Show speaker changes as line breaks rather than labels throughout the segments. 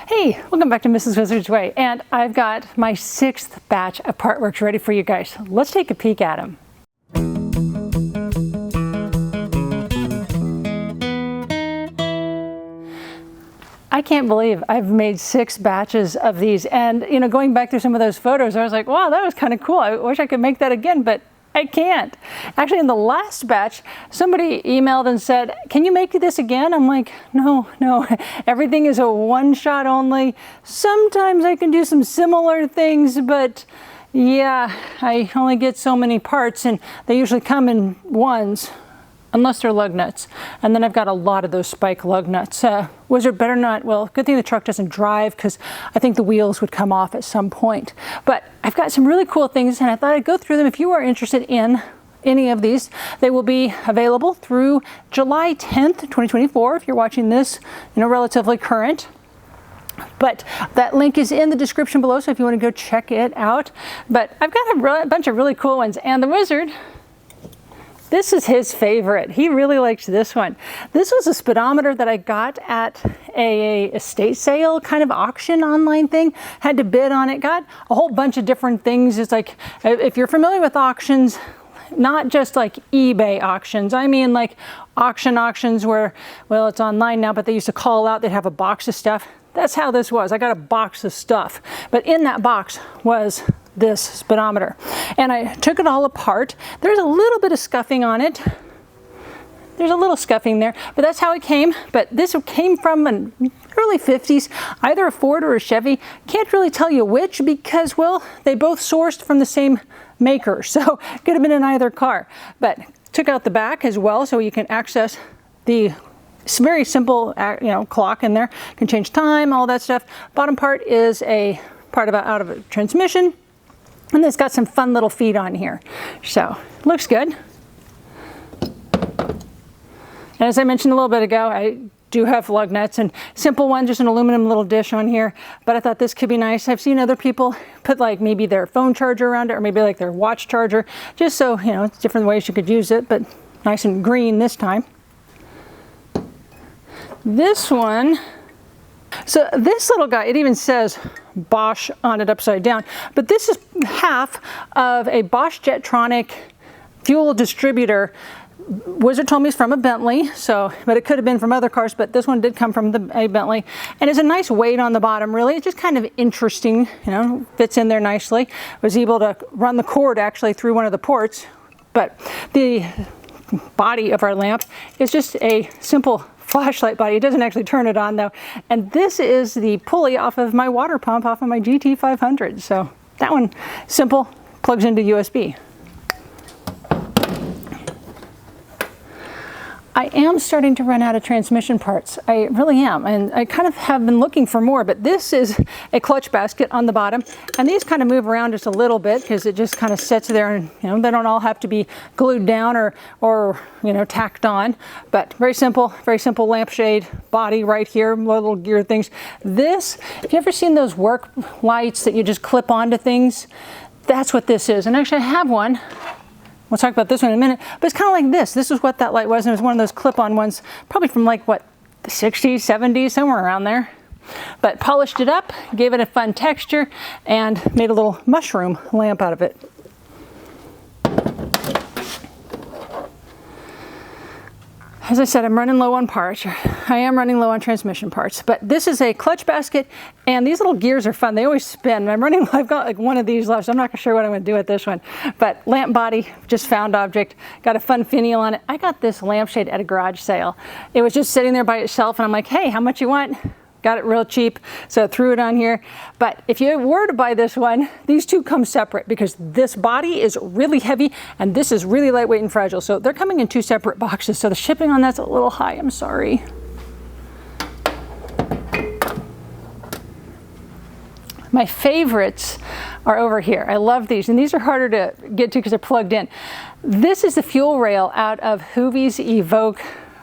Hey, welcome back to Mrs. Wizard's Way, and I've got my 6th batch of PartWorks ready for you guys. Let's take a peek at them. I can't believe I've made 6 batches of these, and going back through some of those photos, I was like, wow, that was kind of cool. I wish I could make that again, but I can't. Actually, in the last batch, somebody emailed and said, can you make this again? I'm like, no, everything is a one-shot only. Sometimes I can do some similar things, but yeah, I only get so many parts, and they usually come in ones, unless they're lug nuts. And then I've got a lot of those spike lug nuts. Wizard better not, well, good thing the truck doesn't drive, because I think the wheels would come off at some point. But I've got some really cool things, and I thought I'd go through them. If you are interested in any of these, they will be available through July 10th, 2024, if you're watching this, relatively current. But that link is in the description below, so if you want to go check it out. But I've got a bunch of really cool ones, and the Wizard, this is his favorite. He really likes this one. This was a speedometer that I got at a estate sale kind of auction online thing. Had to bid on it. Got a whole bunch of different things. It's like, if you're familiar with auctions, not just like eBay auctions. I mean like auctions where, well, it's online now, but they used to call out, they'd have a box of stuff. That's how this was. I got a box of stuff. But in that box was this speedometer, and I took it all apart. There's a little bit of scuffing on it. There's a little scuffing there, but that's how it came. But this came from an early 50s, either a Ford or a Chevy. Can't really tell you which, because, well, they both sourced from the same maker, so it could have been in either car. But took out the back as well, so you can access the very simple clock in there. You can change time, all that stuff. Bottom part is a part out of a transmission. And it's got some fun little feet on here. So, looks good. And as I mentioned a little bit ago, I do have lug nuts, and simple one, just an aluminum little dish on here. But I thought this could be nice. I've seen other people put like maybe their phone charger around it, or maybe like their watch charger, just so, it's different ways you could use it, but nice and green this time. This one, so this little guy, it even says Bosch on it upside down, but this is half of a Bosch Jetronic fuel distributor. Wizard told me it's from a Bentley, but it could have been from other cars, but this one did come from a Bentley, and it's a nice weight on the bottom. Really, it's just kind of interesting, fits in there nicely. Was able to run the cord actually through one of the ports, but the body of our lamp is just a simple flashlight body. It doesn't actually turn it on though. And this is the pulley off of my water pump off of my GT500. So that one, simple, plugs into USB. I am starting to run out of transmission parts. I really am, and I kind of have been looking for more, but this is a clutch basket on the bottom, and these kind of move around just a little bit because it just kind of sits there, and they don't all have to be glued down or tacked on, but very simple lampshade body right here, little gear things. This, if you ever seen those work lights that you just clip onto things, that's what this is. And actually I have one. We'll talk about this one in a minute, but it's kind of like this. This is what that light was, and it was one of those clip-on ones, probably from like, what, the 60s, 70s, somewhere around there. But polished it up, gave it a fun texture, and made a little mushroom lamp out of it. As I said, I'm running low on parts. I am running low on transmission parts, but this is a clutch basket, and these little gears are fun. They always spin. I've got like one of these left, so I'm not sure what I'm going to do with this one. But lamp body, just found object, got a fun finial on it. I got this lampshade at a garage sale. It was just sitting there by itself, and I'm like, hey, how much you want? Got it real cheap, so I threw it on here. But if you were to buy this one, these two come separate because this body is really heavy and this is really lightweight and fragile. So they're coming in 2 separate boxes. So the shipping on that's a little high, I'm sorry. My favorites are over here. I love these, and these are harder to get to because they're plugged in. This is the fuel rail out of Hoovy's Evoque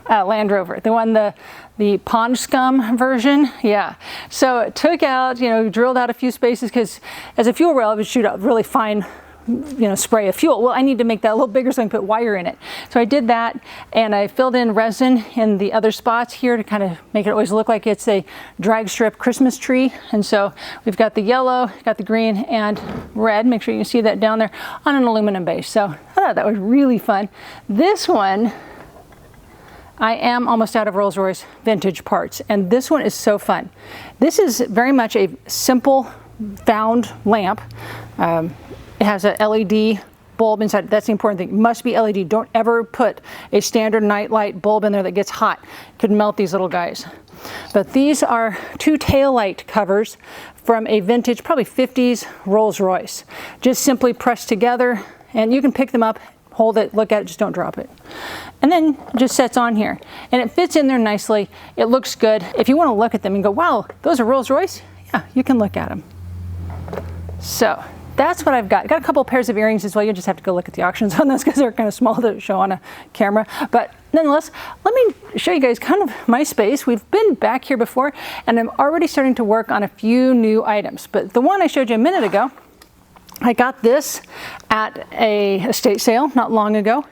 Land Rover, the one, the pond scum version. Yeah, so it took out, drilled out a few spaces because as a fuel rail it would shoot out really fine spray of fuel. Well, I need to make that a little bigger so I can put wire in it. So I did that, and I filled in resin in the other spots here to kind of make it always look like it's a drag strip Christmas tree. And so we've got the yellow, got the green, and red. Make sure you can see that down there on an aluminum base. So I thought that was really fun. This one, I am almost out of Rolls-Royce vintage parts, and this one is so fun. This is very much a simple found lamp. It has a LED bulb inside. That's the important thing. It must be LED. Don't ever put a standard night light bulb in there that gets hot. It could melt these little guys. But these are 2 taillight covers from a vintage, probably 50s Rolls-Royce. Just simply pressed together, and you can pick them up, hold it, look at it, just don't drop it. And then it just sets on here. And it fits in there nicely. It looks good. If you want to look at them and go, wow, those are Rolls-Royce, yeah, you can look at them. So that's what I've got. Got a couple pairs of earrings as well. You just have to go look at the auctions on those because they're kind of small to show on a camera. But nonetheless, let me show you guys kind of my space. We've been back here before, and I'm already starting to work on a few new items. But the one I showed you a minute ago, I got this at a estate sale not long ago,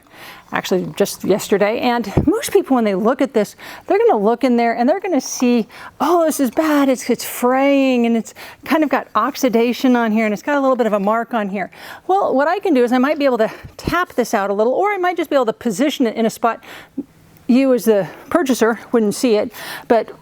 actually just yesterday. And most people, when they look at this, they're going to look in there and they're going to see, oh, this is bad. It's fraying, and it's kind of got oxidation on here, and it's got a little bit of a mark on here. Well, what I can do is I might be able to tap this out a little, or I might just be able to position it in a spot you as the purchaser wouldn't see it. But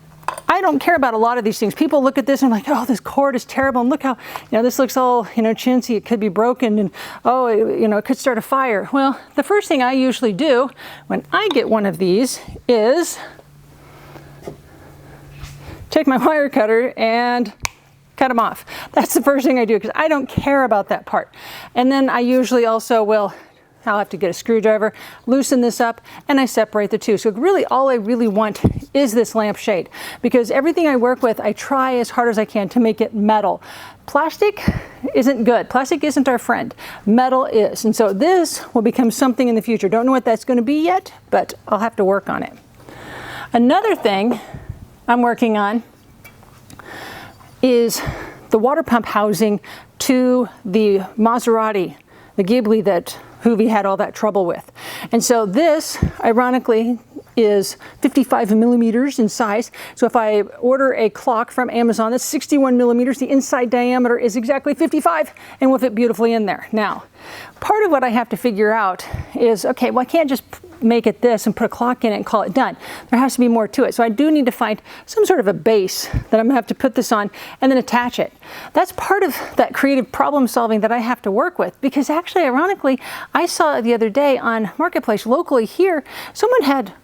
I don't care about a lot of these things. People look at this and like, oh, this cord is terrible, and look how, this looks all, chintzy, it could be broken, and oh, it could start a fire. Well, the first thing I usually do when I get one of these is take my wire cutter and cut them off. That's the first thing I do because I don't care about that part. And then I usually also will, I'll have to get a screwdriver, loosen this up, and I separate the two. So really all I really want is this lampshade, because everything I work with, I try as hard as I can to make it metal. Plastic isn't good. Plastic isn't our friend. Metal is. And so this will become something in the future. Don't know what that's going to be yet, but I'll have to work on it. Another thing I'm working on is the water pump housing to the Maserati, the Ghibli that Hoovie had all that trouble with. And so this, ironically, is 55 millimeters in size. So if I order a clock from Amazon that's 61 millimeters, the inside diameter is exactly 55, and will fit beautifully in there. Now, part of what I have to figure out is, okay, well, I can't just make it this and put a clock in it and call it done. There has to be more to it. So I do need to find some sort of a base that I'm gonna have to put this on and then attach it. That's part of that creative problem solving that I have to work with, because actually, ironically, I saw the other day on Marketplace locally here, someone had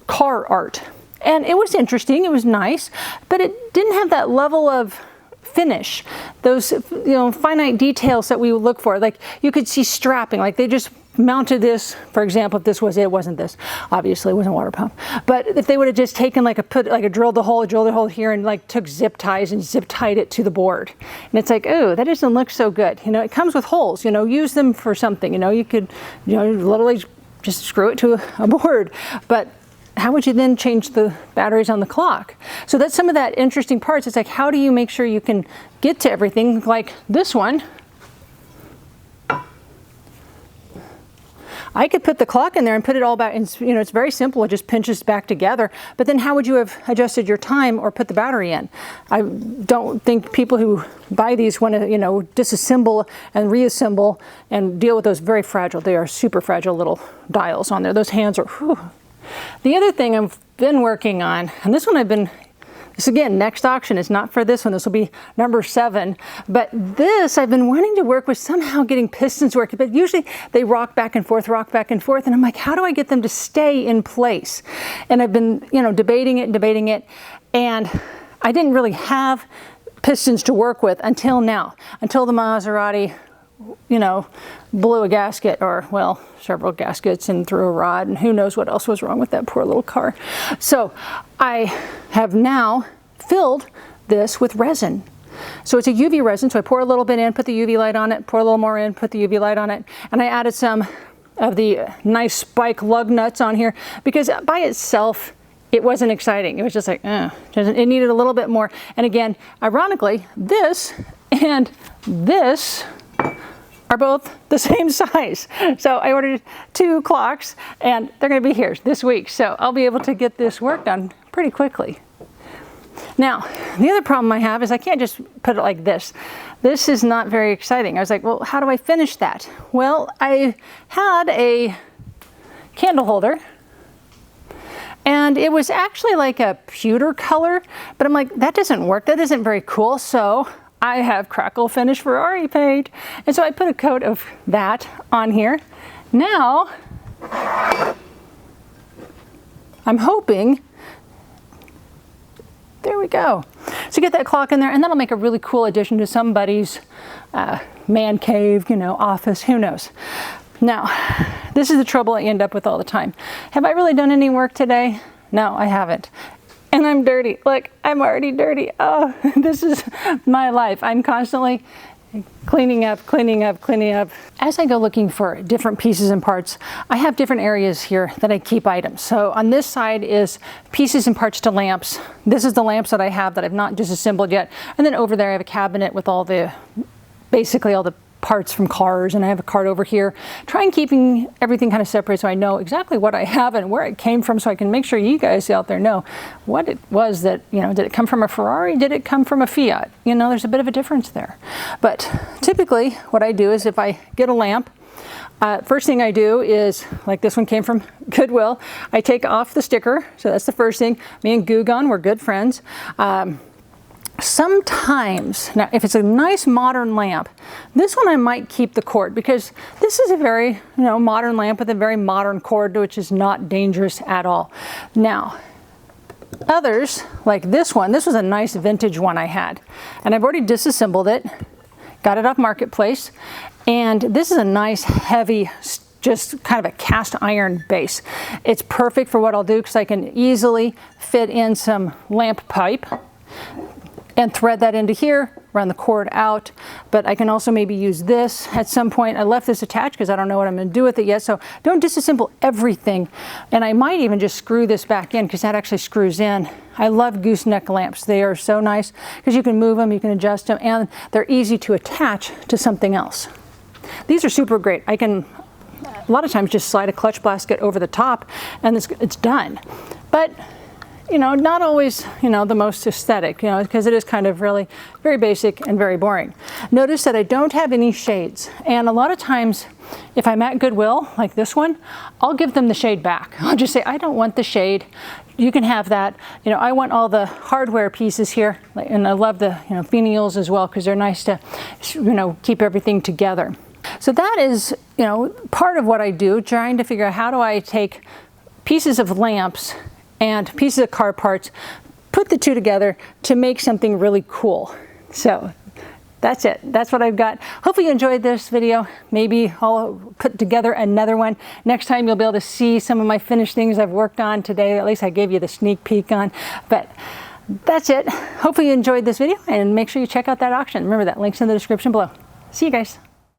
car art, and it was interesting, it was nice, but it didn't have that level of finish, those finite details that we would look for. Like you could see strapping, like they just mounted this, for example, if this was it wasn't this, obviously it wasn't a water pump, but if they would have just taken drilled the hole here and like took zip ties and zip tied it to the board, and it's like, oh, that doesn't look so good. It comes with holes, use them for something. You could literally just screw it to a board, but how would you then change the batteries on the clock? So that's some of that interesting parts. It's like, how do you make sure you can get to everything? Like this one, I could put the clock in there and put it all back, and it's very simple. It just pinches back together. But then how would you have adjusted your time or put the battery in? I don't think people who buy these want to, disassemble and reassemble and deal with those very fragile. They are super fragile little dials on there. Those hands are, whew. The other thing I've been working on, and this again, next auction is not for this one. This will be number 7. But this, I've been wanting to work with somehow getting pistons working, but usually they rock back and forth, and I'm like, how do I get them to stay in place? And I've been, debating it, and I didn't really have pistons to work with until now, until the Maserati, blew a gasket, or well, several gaskets, and threw a rod, and who knows what else was wrong with that poor little car. So I have now filled this with resin. So it's a UV resin, so I pour a little bit in, put the UV light on it, pour a little more in, put the UV light on it, and I added some of the nice spike lug nuts on here, because by itself, it wasn't exciting. It was just like, it needed a little bit more. And again, ironically, this and this are both the same size. So I ordered 2 clocks and they're going to be here this week. So I'll be able to get this work done pretty quickly. Now, the other problem I have is I can't just put it like this. This is not very exciting. I was like, well, how do I finish that? Well, I had a candle holder and it was actually like a pewter color, but I'm like, that doesn't work. That isn't very cool. So I have Crackle Finish Ferrari paint. And so I put a coat of that on here. Now, I'm hoping, there we go. So get that clock in there and that'll make a really cool addition to somebody's man cave, you know, office, who knows. Now, this is the trouble I end up with all the time. Have I really done any work today? No, I haven't. And I'm dirty. Look, I'm already dirty. Oh, this is my life. I'm constantly cleaning up, cleaning up, cleaning up. As I go looking for different pieces and parts, I have different areas here that I keep items. So on this side is pieces and parts to lamps. This is the lamps that I have that I've not disassembled yet. And then over there I have a cabinet with all the, basically all the parts from cars, and I have a cart over here. Trying keeping everything kind of separate so I know exactly what I have and where it came from, so I can make sure you guys out there know what it was that, you know, did it come from a Ferrari? Did it come from a Fiat? You know, there's a bit of a difference there. But typically what I do is if I get a lamp, first thing I do is, like this one came from Goodwill, I take off the sticker. So that's the first thing. Me and Gugon, we're good friends. Sometimes, now if it's a nice modern lamp, this one I might keep the cord because this is a very, you know, modern lamp with a very modern cord, which is not dangerous at all. Now, others, like this one, this was a nice vintage one I had, and I've already disassembled it, got it off Marketplace, and this is a nice heavy, just kind of a cast iron base. It's perfect for what I'll do because I can easily fit in some lamp pipe and thread that into here, run the cord out. But I can also maybe use this at some point. I left this attached because I don't know what I'm going to do with it yet, so don't disassemble everything. And I might even just screw this back in because that actually screws in. I love gooseneck lamps. They are so nice because you can move them, you can adjust them, and they're easy to attach to something else. These are super great. I can a lot of times just slide a clutch basket over the top and it's done. But you know, not always, you know, the most aesthetic, you know, because it is kind of really very basic and very boring. Notice that I don't have any shades. And a lot of times, if I'm at Goodwill, like this one, I'll give them the shade back. I'll just say, I don't want the shade. You can have that. You know, I want all the hardware pieces here. And I love the, you know, finials as well, because they're nice to, you know, keep everything together. So that is, you know, part of what I do, trying to figure out how do I take pieces of lamps and pieces of car parts, put the two together to make something really cool. So that's it. That's what I've got. Hopefully you enjoyed this video. Maybe I'll put together another one. Next time you'll be able to see some of my finished things I've worked on today. At least I gave you the sneak peek on. But that's it. Hopefully you enjoyed this video and make sure you check out that auction. Remember that link's in the description below. See you guys.